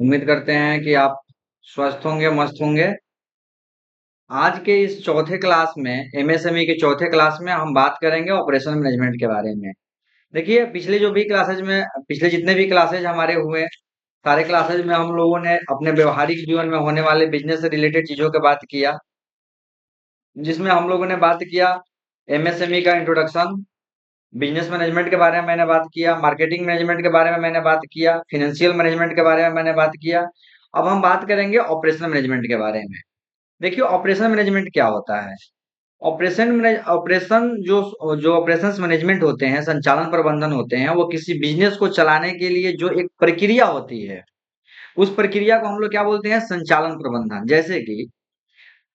उम्मीद करते हैं कि आप स्वस्थ होंगे, मस्त होंगे। आज के इस चौथे क्लास में एमएसएमई के चौथे क्लास में हम बात करेंगे ऑपरेशन मैनेजमेंट के बारे में। देखिए पिछले जितने भी क्लासेज हमारे हुए, सारे क्लासेज में हम लोगों ने अपने व्यवहारिक जीवन में होने वाले बिजनेस से रिलेटेड चीजों की बात किया, जिसमें हम लोगों ने बात किया एमएसएमई का इंट्रोडक्शन, बिजनेस मैनेजमेंट के बारे में मैंने बात किया, मार्केटिंग मैनेजमेंट के बारे में मैंने बात किया, फाइनेंशियल मैनेजमेंट के बारे में मैंने बात किया। अब हम बात करेंगे ऑपरेशन मैनेजमेंट के बारे में। देखिए ऑपरेशन मैनेजमेंट क्या होता है। ऑपरेशन जो जो ऑपरेशंस मैनेजमेंट होते हैं, संचालन प्रबंधन होते हैं, वो किसी बिजनेस को चलाने के लिए जो एक प्रक्रिया होती है, उस प्रक्रिया को हम लोग क्या बोलते हैं, संचालन प्रबंधन। जैसे कि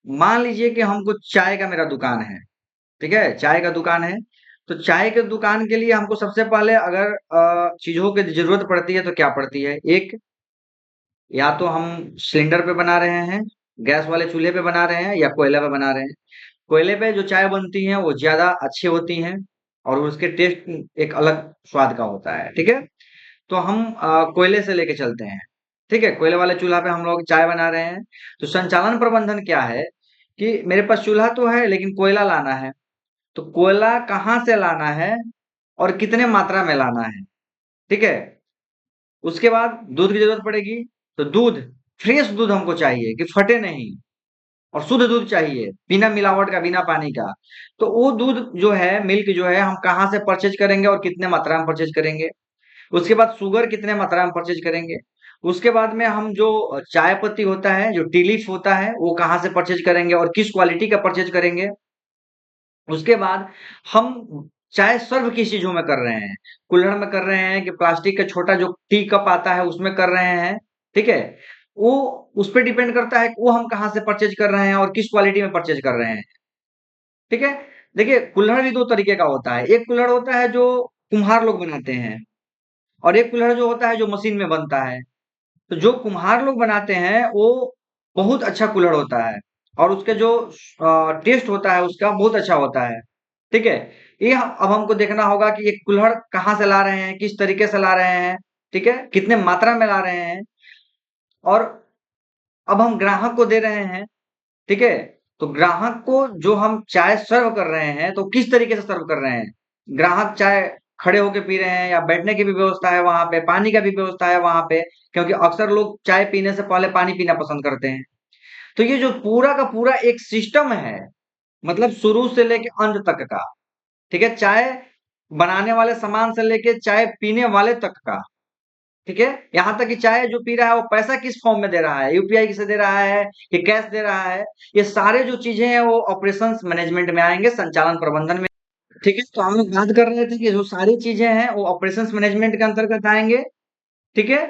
मान लीजिए कि हमको चाय का मेरा दुकान है, ठीक है, चाय का दुकान है। तो चाय के दुकान के लिए हमको सबसे पहले अगर चीजों की जरूरत पड़ती है तो क्या पड़ती है। एक, या तो हम सिलेंडर पे बना रहे हैं, गैस वाले चूल्हे पे बना रहे हैं, या कोयला पे बना रहे हैं। कोयले पे जो चाय बनती है वो ज्यादा अच्छी होती हैं, और उसके टेस्ट एक अलग स्वाद का होता है, ठीक है। तो हम कोयले से लेके चलते हैं, ठीक है, कोयले वाले चूल्हा पे हम लोग चाय बना रहे हैं। तो संचालन प्रबंधन क्या है कि मेरे पास चूल्हा तो है लेकिन कोयला लाना है। तो कोयला कहाँ से लाना है और कितने मात्रा में लाना है, ठीक है। उसके बाद दूध की जरूरत पड़ेगी। तो दूध, फ्रेश दूध हमको चाहिए कि फटे नहीं, और शुद्ध दूध चाहिए, बिना मिलावट का, बिना पानी का। तो वो दूध जो है, मिल्क जो है, हम कहाँ से परचेज करेंगे और कितने मात्रा में परचेज करेंगे। उसके बाद शुगर कितने मात्रा में परचेज करेंगे। उसके बाद में हम जो चाय पत्ती होता है, जो टी लीफ होता है, वो कहाँ से परचेज करेंगे और किस क्वालिटी का परचेज करेंगे। उसके बाद हम चाय सर्व किस चीजों में कर रहे हैं, कुल्हड़ में कर रहे हैं कि प्लास्टिक का छोटा जो टी कप आता है उसमें कर रहे हैं, ठीक है। वो उस पर डिपेंड करता है कि वो हम कहाँ से परचेज कर रहे हैं और किस क्वालिटी में परचेज कर रहे हैं, ठीक है। देखिए कुल्हड़ भी दो तरीके का होता है। एक कुल्हड़ होता है जो कुम्हार लोग बनाते हैं, और एक कुल्हड़ जो होता है जो मशीन में बनता है। तो जो कुम्हार लोग बनाते हैं वो बहुत अच्छा कुल्हड़ होता है, और उसके जो टेस्ट होता है उसका बहुत अच्छा होता है, ठीक है। अब हमको देखना होगा कि ये कुल्हड़ कहाँ से ला रहे हैं, किस तरीके से ला रहे हैं, ठीक है, कितने मात्रा में ला रहे हैं। और अब हम ग्राहक को दे रहे हैं, ठीक है। तो ग्राहक को जो हम चाय सर्व कर रहे हैं तो किस तरीके से सर्व कर रहे हैं। ग्राहक चाय खड़े होके पी रहे हैं, या बैठने की भी व्यवस्था है वहां पे, पानी का भी व्यवस्था है वहां पे, क्योंकि अक्सर लोग चाय पीने से पहले पानी पीना पसंद करते हैं। तो ये जो पूरा का पूरा एक सिस्टम है, मतलब शुरू से लेके अंत तक का, ठीक है, चाय बनाने वाले सामान से लेके चाय पीने वाले तक का, ठीक है। यहाँ तक कि चाय जो पी रहा है वो पैसा किस फॉर्म में दे रहा है, यूपीआई से दे रहा है कि कैश दे रहा है। ये सारे जो चीजें हैं वो ऑपरेशंस मैनेजमेंट में आएंगे, संचालन प्रबंधन में, ठीक है। तो हम लोग बात कर रहे थे कि जो सारी चीजें हैं वो ऑपरेशंस मैनेजमेंट के अंतर्गत आएंगे, ठीक है।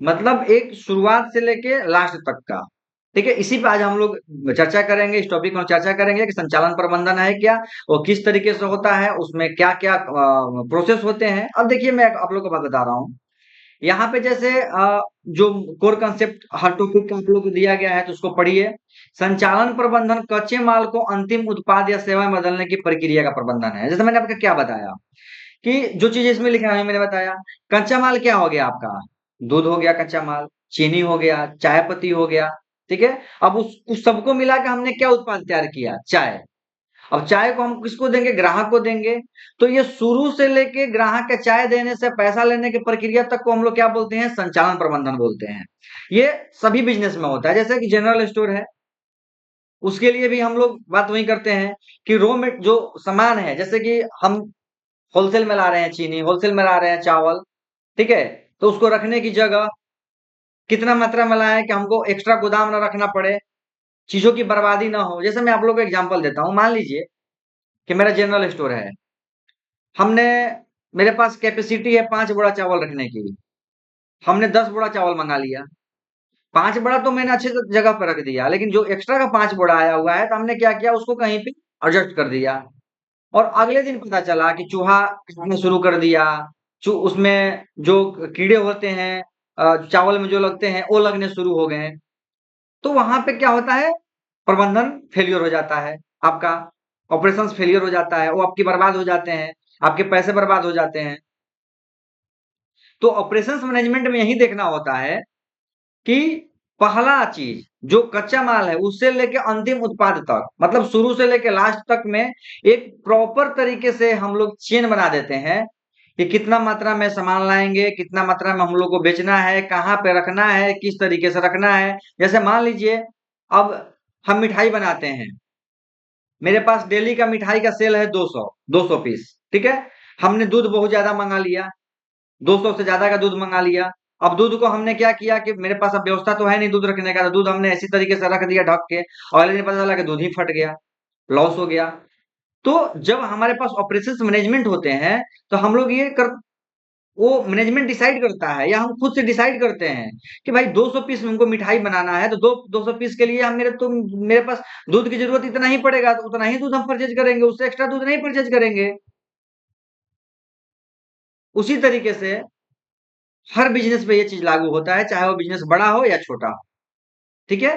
मतलब एक शुरुआत से लेके लास्ट तक का, ठीक है। इसी पे आज हम लोग चर्चा करेंगे, इस टॉपिक में चर्चा करेंगे कि संचालन प्रबंधन है क्या, और किस तरीके से होता है, उसमें क्या क्या प्रोसेस होते हैं। अब देखिए मैं आप लोग को बात बता रहा हूँ। यहाँ पे जैसे जो कोर कंसेप्ट हर टॉपिक का आप लोग को दिया गया है तो उसको पढ़िए। संचालन प्रबंधन कच्चे माल को अंतिम उत्पाद या सेवा में बदलने की प्रक्रिया का प्रबंधन है। जैसे मैंने आपको क्या बताया कि जो चीज इसमें लिखा है मैंने बताया। कच्चा माल क्या हो गया आपका, दूध हो गया कच्चा माल, चीनी हो गया, चाय पत्ती हो गया, ठीक है। अब उस सबको मिला के हमने क्या उत्पाद तैयार किया, चाय। अब चाय को हम किसको देंगे, ग्राहक को देंगे। तो ये शुरू से लेके ग्राहक के चाय देने से पैसा लेने की प्रक्रिया तक को हम लोग क्या बोलते हैं, संचालन प्रबंधन बोलते हैं। ये सभी बिजनेस में होता है। जैसे कि जनरल स्टोर है, उसके लिए भी हम लोग बात वही करते हैं कि जो सामान है, जैसे कि हम होलसेल में ला रहे हैं चीनी, होलसेल में ला रहे हैं चावल, ठीक है। तो उसको रखने की जगह कितना मात्रा में लाए कि हमको एक्स्ट्रा गोदाम ना रखना पड़े, चीजों की बर्बादी ना हो। जैसे मैं आप लोग को एग्जांपल देता हूँ, मान लीजिए कि मेरा जनरल स्टोर है। हमने मेरे पास कैपेसिटी है 5 बोरा चावल रखने की। हमने 10 बोरा चावल मंगा लिया। 5 बोरा तो मैंने अच्छी जगह पर रख दिया, लेकिन जो एक्स्ट्रा का 5 बोरा आया हुआ है तो हमने क्या किया, उसको कहीं पे एडजस्ट कर दिया। और अगले दिन पता चला कि चूहा खाना शुरू कर दिया। उसमें जो कीड़े होते हैं चावल में जो लगते हैं वो लगने शुरू हो गए। तो वहां पे क्या होता है, प्रबंधन फेलियर हो जाता है आपका, ऑपरेशंस फेलियर हो जाता है, वो आपकी बर्बाद हो जाते हैं, आपके पैसे बर्बाद हो जाते हैं। तो ऑपरेशंस मैनेजमेंट में यही देखना होता है कि पहला चीज जो कच्चा माल है उससे लेके अंतिम उत्पाद तक, मतलब शुरू से लेके लास्ट तक में एक प्रॉपर तरीके से हम लोग चेन बना देते हैं कि कितना मात्रा में सामान लाएंगे, कितना मात्रा में हम लोग को बेचना है, कहाँ पे रखना है, किस तरीके से रखना है। जैसे मान लीजिए अब हम मिठाई बनाते हैं, मेरे पास डेली का मिठाई का सेल है 200 पीस, ठीक है। हमने दूध बहुत ज्यादा मंगा लिया, 200 से ज्यादा का दूध मंगा लिया। अब दूध को हमने क्या किया कि मेरे पास अब व्यवस्था तो है नहीं दूध रखने का, तो दूध हमने ऐसी तरीके से रख दिया ढक के, और अगले दिन पता चला कि दूध ही फट गया, लॉस हो गया। तो जब हमारे पास ऑपरेशंस मैनेजमेंट होते हैं, तो हम लोग ये कर वो मैनेजमेंट डिसाइड करता है या हम खुद से डिसाइड करते हैं कि भाई 200 पीस हमको मिठाई बनाना है, तो 200 पीस के लिए हम मेरे पास दूध की जरूरत इतना ही पड़ेगा, तो उतना ही दूध हम परचेज करेंगे, उससे एक्स्ट्रा दूध नहीं परचेज करेंगे। उसी तरीके से हर बिजनेस पे ये चीज लागू होता है, चाहे वो बिजनेस बड़ा हो या छोटा हो, ठीक है।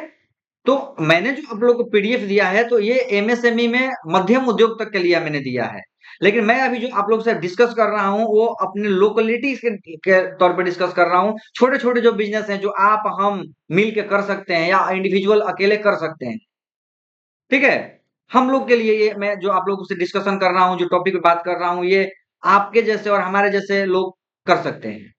तो मैंने जो आप लोग को पीडीएफ दिया है, तो ये एमएसएमई में मध्यम उद्योग तक के लिए मैंने दिया है। लेकिन मैं अभी जो आप लोग से डिस्कस कर रहा हूं वो अपने लोकेलिटी के तौर पे डिस्कस कर रहा हूं। छोटे छोटे जो बिजनेस हैं जो आप हम मिल के कर सकते हैं या इंडिविजुअल अकेले कर सकते हैं, ठीक है। हम लोग के लिए ये मैं जो आप लोगों से डिस्कशन कर रहा हूँ, जो टॉपिक पे बात कर रहा हूँ, ये आपके जैसे और हमारे जैसे लोग कर सकते हैं।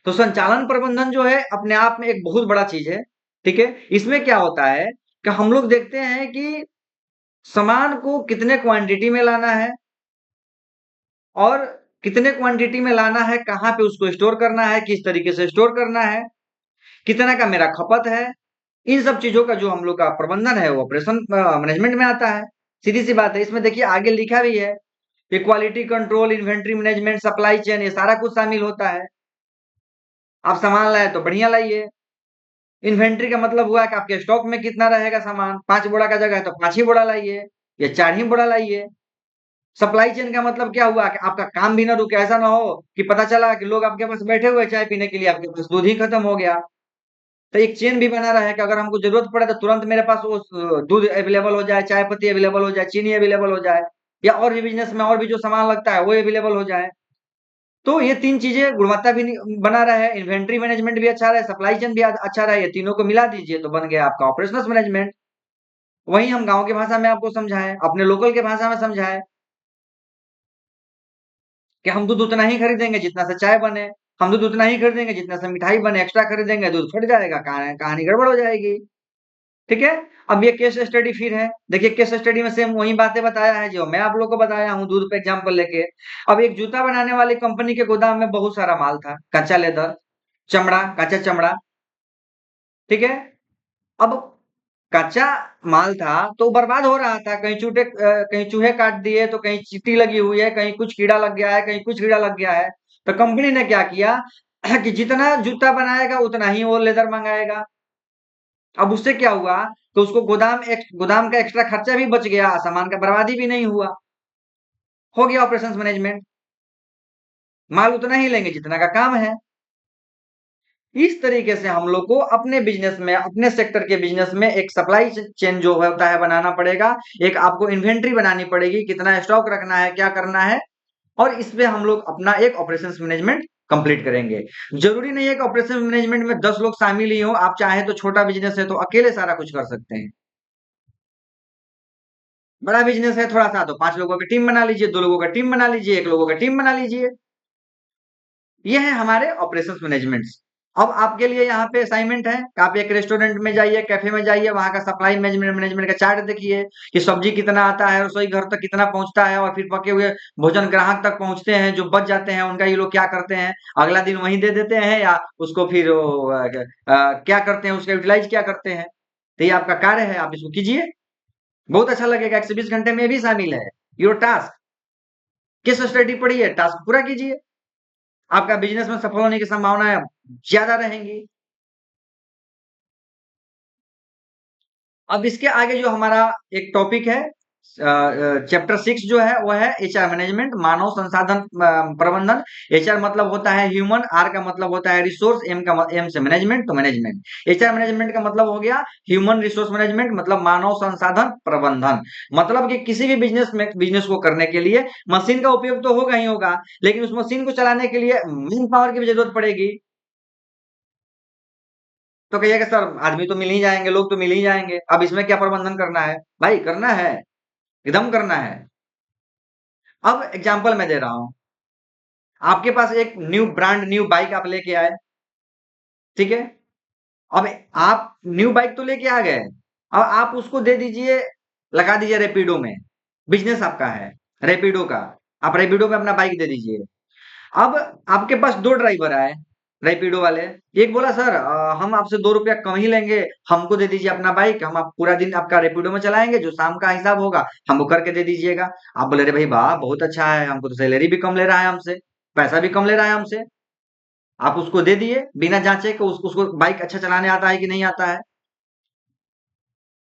तो संचालन प्रबंधन जो है अपने आप में एक बहुत बड़ा चीज है, ठीक है। इसमें क्या होता है कि हम लोग देखते हैं कि सामान को कितने क्वांटिटी में लाना है, और कितने क्वांटिटी में लाना है, कहाँ पे उसको स्टोर करना है, किस तरीके से स्टोर करना है, कितना का मेरा खपत है। इन सब चीजों का जो हम लोग का प्रबंधन है वो ऑपरेशन मैनेजमेंट में आता है। सीधी सी बात है, इसमें देखिए आगे लिखा भी है कि quality control, inventory management, supply chain, ये सारा कुछ शामिल होता है। आप सामान लाए तो बढ़िया लाइए। इन्वेंट्री का मतलब हुआ कि आपके स्टॉक में कितना रहेगा सामान, 5 बोरा का जगह है तो 5 ही बोरा लाइए या 4 ही बोरा लाइए। सप्लाई चेन का मतलब क्या हुआ कि आपका काम भी ना रुके, ऐसा ना हो कि पता चला कि लोग आपके पास बैठे हुए चाय पीने के लिए, आपके पास दूध ही खत्म हो गया। तो एक चेन भी बना रहा है कि अगर हमको जरूरत पड़े तो तुरंत मेरे पास वो दूध अवेलेबल हो जाए, चाय पत्ती अवेलेबल हो जाए, चीनी अवेलेबल हो जाए, या और भी बिजनेस में और भी जो सामान लगता है वो अवेलेबल हो जाए। तो ये 3 चीजें गुणवत्ता भी बना रहा है, इन्वेंट्री मैनेजमेंट भी अच्छा रहे, सप्लाई चेन भी अच्छा रहे, ये तीनों को मिला दीजिए तो बन गया आपका ऑपरेशनल मैनेजमेंट। वही हम गांव की भाषा में आपको समझाएं, अपने लोकल के भाषा में समझाएं कि हम दूध उतना ही खरीदेंगे जितना से चाय बने, हम दूध उतना ही खरीदेंगे जितना से मिठाई बने, एक्स्ट्रा खरीदेंगे दूध फट जाएगा, कहानी गड़बड़ हो जाएगी, ठीक है। अब ये केस स्टडी फिर है, देखिए केस स्टडी में सेम वही बातें बताया है जो मैं आप लोग को बताया हूँ दूध पे एग्जाम्पल लेके। अब एक जूता बनाने वाली कंपनी के गोदाम में बहुत सारा माल था, कच्चा लेदर, चमड़ा, कच्चा चमड़ा, ठीक है। अब कच्चा माल था तो बर्बाद हो रहा था, कहीं चूहे काट दिए, तो कहीं चींटी लगी हुई है, कहीं कुछ कीड़ा लग गया है, कहीं कुछ कीड़ा लग गया है। तो कंपनी ने क्या किया कि जितना जूता बनाएगा उतना ही वो लेदर मंगाएगा। अब उससे क्या हुआ, तो उसको गोदाम का एक्स्ट्रा खर्चा भी बच गया, सामान का बर्बादी भी नहीं हुआ, हो गया ऑपरेशंस मैनेजमेंट। माल उतना ही लेंगे जितना का काम है। इस तरीके से हम लोग को अपने बिजनेस में, अपने सेक्टर के बिजनेस में एक सप्लाई चेन जो होता है बनाना पड़ेगा। एक आपको इन्वेंट्री बनानी पड़ेगी, कितना स्टॉक रखना है, क्या करना है, और इसमें हम लोग अपना एक ऑपरेशंस मैनेजमेंट कंप्लीट करेंगे। जरूरी नहीं है कि ऑपरेशन मैनेजमेंट में 10 लोग शामिल ही हो, आप चाहे तो छोटा बिजनेस है तो अकेले सारा कुछ कर सकते हैं। बड़ा बिजनेस है थोड़ा सा तो 5 लोगों की टीम बना लीजिए, 2 लोगों का टीम बना लीजिए, 1 लोगों का टीम बना लीजिए। ये है हमारे ऑपरेशंस मैनेजमेंट। अब आपके लिए यहाँ पे असाइनमेंट है कि आप एक रेस्टोरेंट में जाइए, कैफे में जाइए, वहां का सप्लाई मैनेजमेंट का चार्ट देखिए कि सब्जी कितना आता है, रसोई घर तक कितना पहुंचता है, और फिर पके हुए भोजन ग्राहक तक पहुंचते हैं, जो बच जाते हैं उनका ये लोग क्या करते हैं, अगला दिन वहीं दे देते हैं या उसको फिर क्या करते हैं, उसका यूटिलाइज क्या करते हैं। तो ये आपका कार्य है, आप इसको कीजिए, बहुत अच्छा लगेगा। 120 घंटे में भी शामिल है योर टास्क। किस स्टडी पढ़िए, टास्क पूरा कीजिए, आपका बिजनेस में सफल होने की संभावनाएं ज्यादा रहेंगी। अब इसके आगे जो हमारा एक टॉपिक है, चैप्टर 6 जो है वो है एचआर मैनेजमेंट, मानव संसाधन प्रबंधन। एचआर मतलब होता है ह्यूमन, आर का मतलब होता है रिसोर्स, एम से मैनेजमेंट, तो मैनेजमेंट। एचआर मैनेजमेंट का मतलब हो गया ह्यूमन रिसोर्स मैनेजमेंट, मतलब मानव संसाधन प्रबंधन। मतलब कि किसी भी बिजनेस को करने के लिए मशीन का उपयोग तो होगा ही होगा, लेकिन उस मशीन को चलाने के लिए मैन पावर की भी जरूरत पड़ेगी। तो कहिएगा सर आदमी तो मिल ही जाएंगे, लोग तो मिल ही जाएंगे, अब इसमें क्या प्रबंधन करना है? भाई करना है, एकदम करना है। अब एग्जाम्पल मैं दे रहा हूं, आपके पास एक न्यू ब्रांड न्यू बाइक आप लेके आए, ठीक है? अब आप न्यू बाइक तो लेके आ गए, अब आप उसको दे दीजिए, लगा दीजिए रैपिडो में, बिजनेस आपका है रैपिडो का, आप रैपिडो में अपना बाइक दे दीजिए। अब आपके पास दो ड्राइवर आए रैपिडो वाले, एक बोला सर हम आपसे 2 रुपया कम ही लेंगे, हमको दे दीजिए अपना बाइक, हम आप पूरा दिन आपका रैपिडो में चलाएंगे, जो शाम का हिसाब होगा हमको करके दे दीजिएगा। आप बोले रे भाई वाह बहुत अच्छा है, हमको तो सैलरी भी कम ले रहा है हमसे, पैसा भी कम ले रहा है हमसे। आप उसको दे दिए बिना जांचे कि उसको बाइक अच्छा चलाने आता है कि नहीं आता है।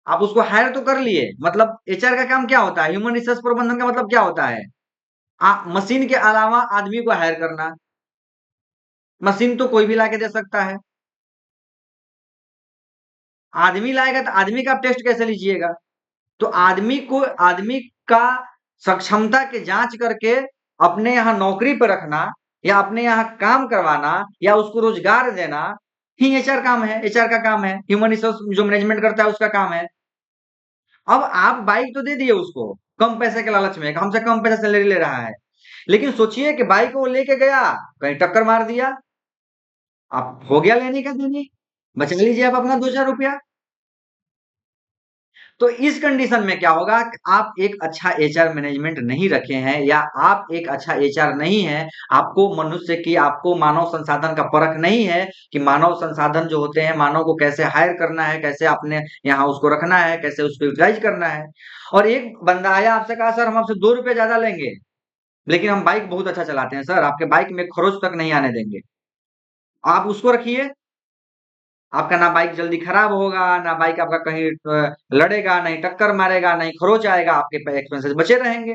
आप उसको हायर तो कर लिए, मतलब एचआर का काम क्या होता है, ह्यूमन रिसोर्स प्रबंधन का मतलब क्या होता है? मशीन के अलावा आदमी को हायर करना। मशीन तो कोई भी लाके दे सकता है, आदमी लाएगा तो आदमी का आप टेस्ट कैसे लीजिएगा? तो आदमी का सक्षमता की जांच करके अपने यहाँ नौकरी पर रखना या अपने यहाँ काम करवाना या उसको रोजगार देना ही एचआर काम है, एचआर का काम है, ह्यूमन रिसोर्स जो मैनेजमेंट करता है उसका काम है। अब आप बाइक तो दे दिए उसको कम पैसे के लालच में, हमसे कम पैसा सैलरी ले रहा है, लेकिन सोचिए कि बाइक वो लेके गया, कहीं टक्कर मार दिया, आप हो गया लेने का देने, बचा लीजिए आप अपना 2-4 रुपया। तो इस कंडीशन में क्या होगा कि आप एक अच्छा एचआर मैनेजमेंट नहीं रखे हैं या आप एक अच्छा एचआर नहीं है, आपको मनुष्य की, आपको मानव संसाधन का परख नहीं है कि मानव संसाधन जो होते हैं, मानव को कैसे हायर करना है, कैसे अपने यहाँ उसको रखना है, कैसे उसको यूटिलाइज करना है। और एक बंदा आया आपसे कहा सर हम आपसे 2 रुपये ज्यादा लेंगे, लेकिन हम बाइक बहुत अच्छा चलाते हैं सर, आपके बाइक में खरोच तक नहीं आने देंगे। आप उसको रखिए, आपका ना बाइक जल्दी खराब होगा, ना बाइक आपका कहीं लड़ेगा, नहीं टक्कर मारेगा, नहीं खरोच आएगा, आपके एक्सपेंसेस बचे रहेंगे।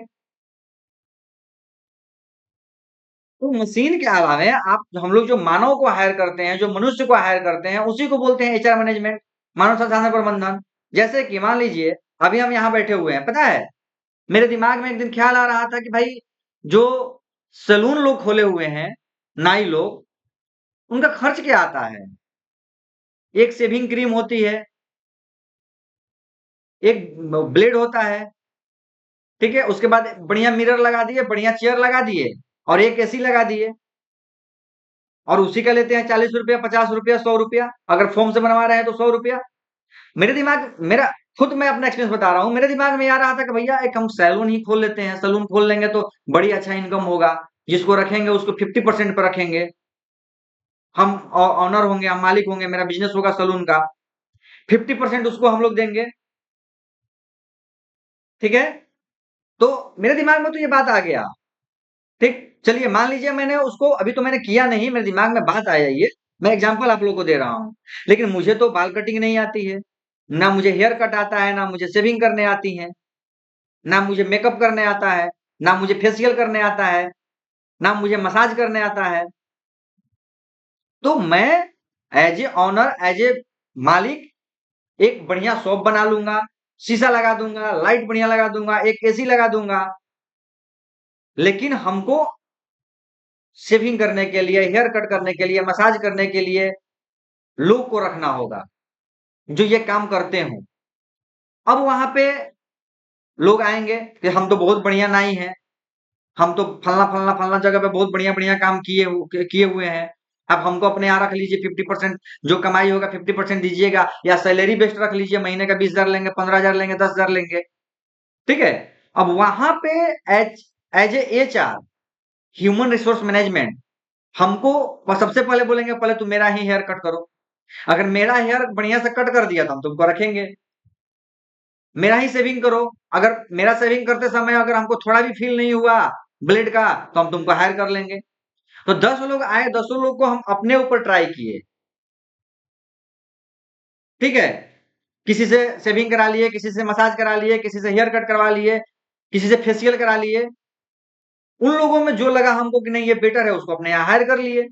तो मशीन के अलावे आप हम लोग जो मानव को हायर करते हैं, जो मनुष्य को हायर करते हैं, उसी को बोलते हैं एचआर मैनेजमेंट, मानव संसाधन प्रबंधन। जैसे कि मान लीजिए अभी हम यहाँ बैठे हुए हैं, पता है मेरे दिमाग में एक दिन ख्याल आ रहा था कि भाई जो सैलून लोग खोले हुए हैं, नाई लोग, उनका खर्च क्या आता है? एक शेविंग क्रीम होती है, एक ब्लेड होता है, ठीक है? उसके बाद बढ़िया मिरर लगा दिए, बढ़िया चेयर लगा दिए और एक एसी लगा दिए और उसी का लेते हैं 40 रुपया, 50 रुपया, 100 रुपया, अगर फोम से बनवा रहे हैं तो 100 रुपया। मेरा खुद मैं अपना एक्सपीरियंस बता रहा हूँ, मेरे दिमाग में आ रहा था कि भैया एक हम सैलून ही खोल लेते हैं, सैलून खोल लेंगे तो बड़ी अच्छा इनकम होगा, जिसको रखेंगे उसको 50% पर रखेंगे, हम ऑनर होंगे, हम मालिक होंगे, मेरा बिजनेस होगा सैलून का, 50% उसको हम लोग देंगे, ठीक है? तो मेरे दिमाग में तो ये बात आ गया, ठीक, चलिए मान लीजिए मैंने उसको, अभी तो मैंने किया नहीं, मेरे दिमाग में बात आया ये, मैं एग्जांपल आप लोगों को दे रहा हूँ, लेकिन मुझे तो बाल कटिंग नहीं आती है, ना मुझे हेयर कट आता है, ना मुझे शेविंग करने आती है, ना मुझे मेकअप करने आता है, ना मुझे फेशियल करने आता है, ना मुझे मसाज करने आता है। तो मैं as a owner, as a मालिक एक बढ़िया शॉप बना लूंगा, शीशा लगा दूंगा, लाइट बढ़िया लगा दूंगा, एक एसी लगा दूंगा, लेकिन हमको शेविंग करने के लिए, हेयर कट करने के लिए, मसाज करने के लिए लोग को रखना होगा जो ये काम करते हो। अब वहां पे लोग आएंगे कि हम तो बहुत बढ़िया नाई हैं, हम तो फलना फलना फलना जगह पे बहुत बढ़िया बढ़िया काम किए हुए हैं, अब हमको अपने यहाँ रख लीजिए, 50% जो कमाई होगा 50% दीजिएगा, या सैलरी बेस्ड रख लीजिए, महीने का 20,000 लेंगे, 15,000 लेंगे, 10,000 लेंगे, ठीक है? अब वहां पे as as H R, human resource management, हमको सबसे पहले बोलेंगे पहले तुम मेरा ही हेयर कट करो, अगर मेरा हेयर बढ़िया से कट कर दिया तो हम तुमको रखेंगे, मेरा ही सेविंग करो, अगर मेरा सेविंग करते समय अगर हमको थोड़ा भी फील नहीं हुआ ब्लेड का तो हम तुमको हायर कर लेंगे। तो 10 लोग आए, 10 लोग को हम अपने ऊपर ट्राई किए, ठीक है? किसी से सेविंग करा लिए, किसी से मसाज करा लिए, किसी से हेयर कट करवा लिए, किसी से फेशियल करा लिए, उन लोगों में जो लगा हमको कि नहीं ये बेटर है उसको अपने यहाँ हायर कर लिए,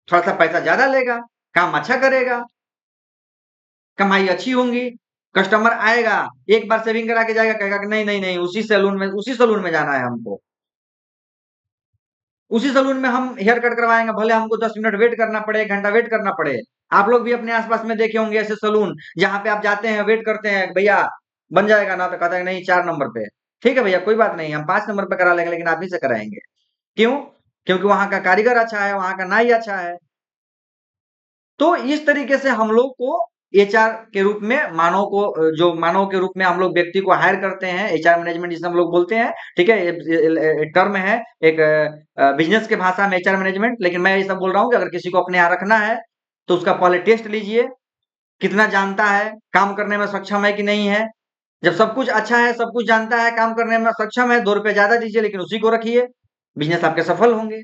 थोड़ा सा पैसा ज्यादा लेगा, काम अच्छा करेगा, कमाई अच्छी होंगी, कस्टमर आएगा, एक बार सेविंग करा के जाएगा, कहेगा कि नहीं नहीं नहीं उसी सैलून में जाना है हमको, उसी सैलून में हम हेयर कट करवाएंगे, भले हमको 10 मिनट वेट करना पड़े, 1 घंटा वेट करना पड़े, आप लोग भी अपने आसपास में देखे होंगे ऐसे सलून, जहाँ पे आप जाते हैं, वेट करते हैं, भैया बन जाएगा ना, तो कहता है नहीं 4 नंबर पे। ठीक है भैया, कोई बात नहीं, हम 5 नंबर पे करा लेंगे, लेकिन आप ही से कराएंगे। क्यों? क्योंकि वहां का कारीगर अच्छा है, वहां का नाई अच्छा है। तो इस तरीके से हम लोग को एचआर के रूप में जो मानव के रूप में हम लोग व्यक्ति को हायर करते हैं, एचआर मैनेजमेंट जिसे हम लोग बोलते हैं। ठीक है, एक टर्म है, एक बिजनेस के भाषा में एचआर मैनेजमेंट। लेकिन मैं ये सब बोल रहा हूँ कि अगर किसी को अपने यहाँ रखना है तो उसका पहले टेस्ट लीजिए, कितना जानता है, काम करने में सक्षम है कि नहीं है। जब सब कुछ अच्छा है, सब कुछ जानता है, काम करने में सक्षम है, 2 रुपए ज्यादा दीजिए, लेकिन उसी को रखिए, बिजनेस आपके सफल होंगे।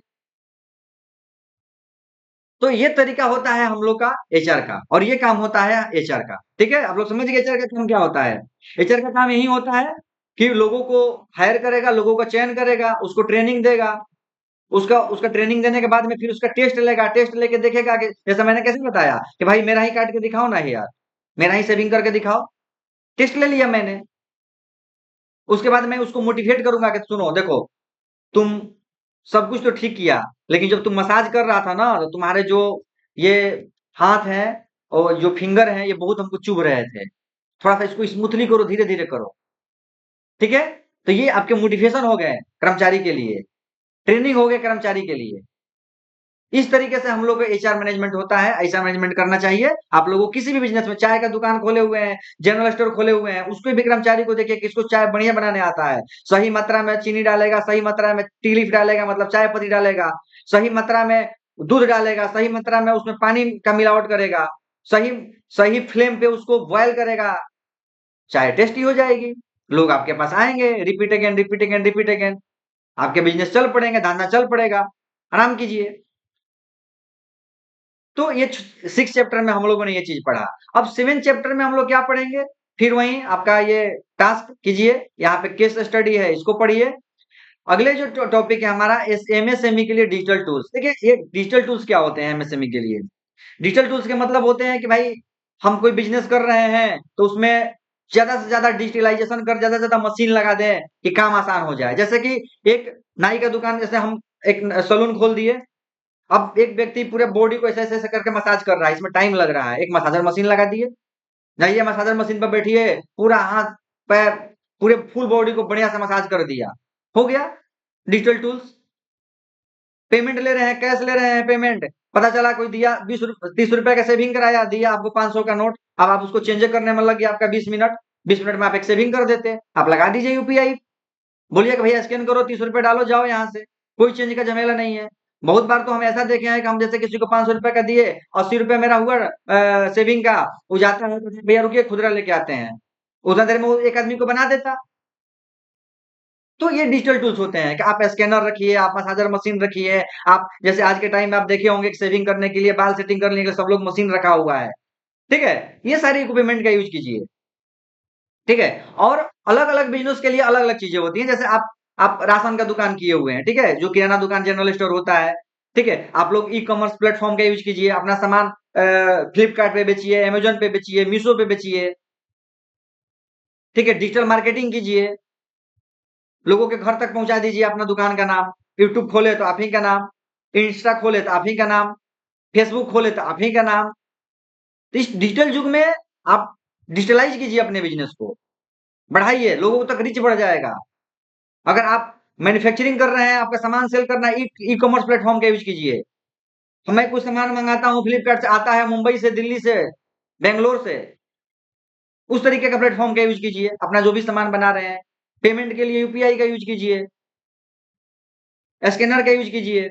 तो ये तरीका होता है हम लोग का एचआर का, और ये काम होता है एचआर का। ठीक है, आप लोग समझ गए एचआर का काम क्या होता है। एचआर का काम यही होता है कि लोगों को हायर करेगा, लोगों का चयन करेगा, उसको ट्रेनिंग देगा, उसका उसका ट्रेनिंग देने के बाद में फिर उसका टेस्ट लेगा, टेस्ट लेके देखेगा कि जैसा मैंने कैसे बताया कि भाई मेरा ही काट के दिखाओ ना यार, मेरा ही सेविंग करके दिखाओ। टेस्ट ले लिया मैंने, उसके बाद मैं उसको मोटिवेट करूंगा कि सुनो देखो, तुम सब कुछ तो ठीक किया, लेकिन जब तुम मसाज कर रहा था ना, तो तुम्हारे जो ये हाथ है और जो फिंगर है, ये बहुत हमको चुभ रहे थे। थोड़ा सा इसको स्मूथली करो, धीरे धीरे करो। ठीक है, तो ये आपके मोटिवेशन हो गए कर्मचारी के लिए, ट्रेनिंग हो गए कर्मचारी के लिए। इस तरीके से हम लोग का एचआर मैनेजमेंट होता है। एचआर मैनेजमेंट करना चाहिए आप लोगों को। किसी भी बिजनेस में, चाय का दुकान खोले हुए हैं, जनरल स्टोर खोले हुए हैं, उसको भी कर्मचारी को देखिए किसको चाय बढ़िया बनाने आता है। सही मात्रा में चीनी डालेगा, सही मात्रा में टी लीफ डालेगा, मतलब चाय पत्ती डालेगा, सही मात्रा में दूध डालेगा, सही मात्रा में उसमें पानी का मिलावट करेगा, सही सही फ्लेम पे उसको बॉयल करेगा, चाय टेस्टी हो जाएगी। लोग आपके पास आएंगे, repeat again, repeat again, repeat again. आपके बिजनेस चल पड़ेंगे, धंधा चल पड़ेगा। आराम कीजिए। तो ये 6 चैप्टर में हम लोगों ने ये चीज पढ़ा। अब 7 चैप्टर में हम लोग क्या पढ़ेंगे, फिर वही आपका ये टास्क कीजिए, यहाँ पे केस स्टडी है, इसको पढ़िए। अगले जो टॉपिक है हमारा एमएसएमई के लिए डिजिटल टूल्स। देखिए ये डिजिटल टूल्स क्या होते हैं एमएसएमई के लिए। डिजिटल टूल्स के मतलब होते हैं कि भाई हम कोई बिजनेस कर रहे हैं तो उसमें ज्यादा से ज्यादा डिजिटलाइजेशन कर, ज्यादा से ज्यादा मशीन लगा दें कि काम आसान हो जाए। जैसे कि एक नाई का दुकान, जैसे हम एक सलून खोल दिए, अब एक व्यक्ति पूरे बॉडी को ऐसे ऐसे ऐसे करके मसाज कर रहा है, इसमें टाइम लग रहा है, एक मसाजर मशीन लगा दिए, जाइए मसाजर मशीन पर बैठिए, पूरा हाथ पैर पूरे फुल बॉडी को बढ़िया से मसाज कर दिया, हो गया। Digital tools. पेमेंट ले रहे हैं, कैश ले रहे हैं पेमेंट, पता चला कोई दिया 30 रुपए का सेविंग कराया, दिया आपको 500 का नोट, अब आप उसको चेंज करने में लग गया आपका 20 मिनट, 20 मिनट में आप एक सेविंग कर देते, आप लगा दीजिए यूपीआई, बोलिए कि भैया स्कैन करो, 30 रुपए डालो, जाओ यहाँ से, कोई चेंज का झमेला नहीं है। बहुत बार तो हम ऐसा देखे हैं कि हम जैसे किसी को 500 रुपए का दिए, 80 रुपए मेरा हुआ सेविंग का, वो जाता है तो भैया रुकिए खुदरा लेके आते हैं, उतना देर में वो एक आदमी को बना देता। तो ये डिजिटल टूल्स होते हैं कि आप स्कैनर रखिए, आप मसाजर मशीन रखिए, आप जैसे आज के टाइम में आप देखे होंगे सेविंग करने के लिए, बाल सेटिंग करने के लिए सब लोग मशीन रखा हुआ है। ठीक है, ये सारी इक्विपमेंट का यूज कीजिए। ठीक है, और अलग अलग बिजनेस के लिए अलग अलग चीजें होती हैं। जैसे आप राशन का दुकान किए हुए हैं, ठीक है, जो किराना दुकान जनरल स्टोर होता है, ठीक है, आप लोग ई कॉमर्स प्लेटफॉर्म का यूज कीजिए, अपना सामान फ्लिपकार्ट पे बेचिए, अमेजोन पे बेचिए, मीशो पे बेचिए। ठीक है, डिजिटल मार्केटिंग कीजिए, लोगों के घर तक पहुंचा दीजिए अपना दुकान का नाम। यूट्यूब खोले तो आप ही का नाम, इंस्टा खोले तो आप ही का नाम, फेसबुक खोले तो आप ही का नाम। तो इस डिजिटल युग में आप डिजिटलाइज कीजिए अपने बिजनेस को, बढ़ाइए, लोगों तक रीच बढ़ जाएगा। अगर आप मैन्युफैक्चरिंग कर रहे हैं, आपका सामान सेल करना है, ई कॉमर्स प्लेटफॉर्म का यूज कीजिए। मैं कुछ सामान मंगाता हूँ फ्लिपकार्ट से, आता है मुंबई से, दिल्ली से, बेंगलोर से, उस तरीके का प्लेटफॉर्म का यूज कीजिए अपना जो भी सामान बना रहे हैं। पेमेंट के लिए यूपीआई का यूज कीजिए, स्कैनर का यूज कीजिए।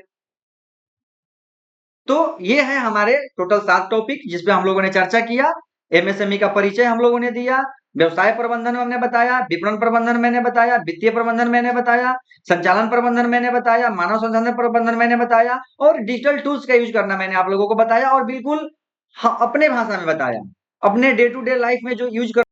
तो ये है हमारे टोटल 7 टॉपिक जिसपे हम लोगों ने चर्चा किया। एमएसएमई का परिचय हम लोगों ने दिया, व्यवसाय प्रबंधन हमने बताया, विपणन प्रबंधन मैंने बताया, वित्तीय प्रबंधन मैंने बताया, संचालन प्रबंधन मैंने बताया, मानव संसाधन प्रबंधन मैंने बताया, और डिजिटल टूल्स का यूज करना मैंने आप लोगों को बताया, और बिल्कुल अपने भाषा में बताया, अपने डे टू डे लाइफ में जो यूज कर